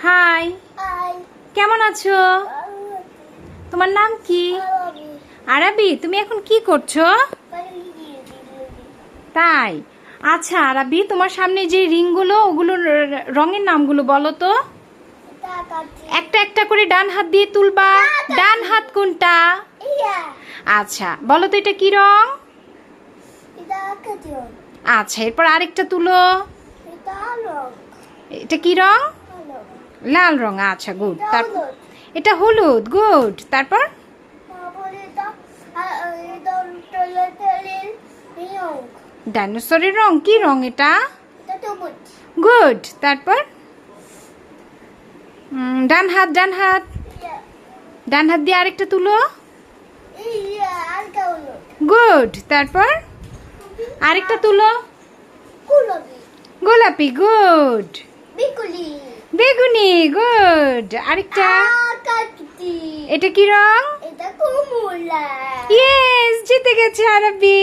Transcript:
High, কেমন আছো? তোমার নাম কি? আরাবি, তুমি এখন কি করছো? তাই, আচ্ছা আরাবি, তোমার সামনে যে রিংগুলো ওগুলোর রঙের নামগুলো বলো তো। একটা একটা করে ডান হাত দিয়ে তুলবা। ডান হাত কোনটা? আচ্ছা, বলো তো এটা কি রং? আচ্ছা, এরপর আরেকটা তুলো। এটা কি রং? লাল রং। আচ্ছা, গুড। তারপর এটা হলুদ। গুড। তারপর ডাইনোসরের রং কি রং এটা? গুড। তারপর ডান হাত, ডান হাত, ডান হাত দিয়ে আরেকটা তুলো। গুড। তারপর আরেকটা তুলো। গোলাপি। গুড। বেগুনি। গুড। আরেকটা। এটা কি রং? ইয়েস, জিতে গেছে আরাবি।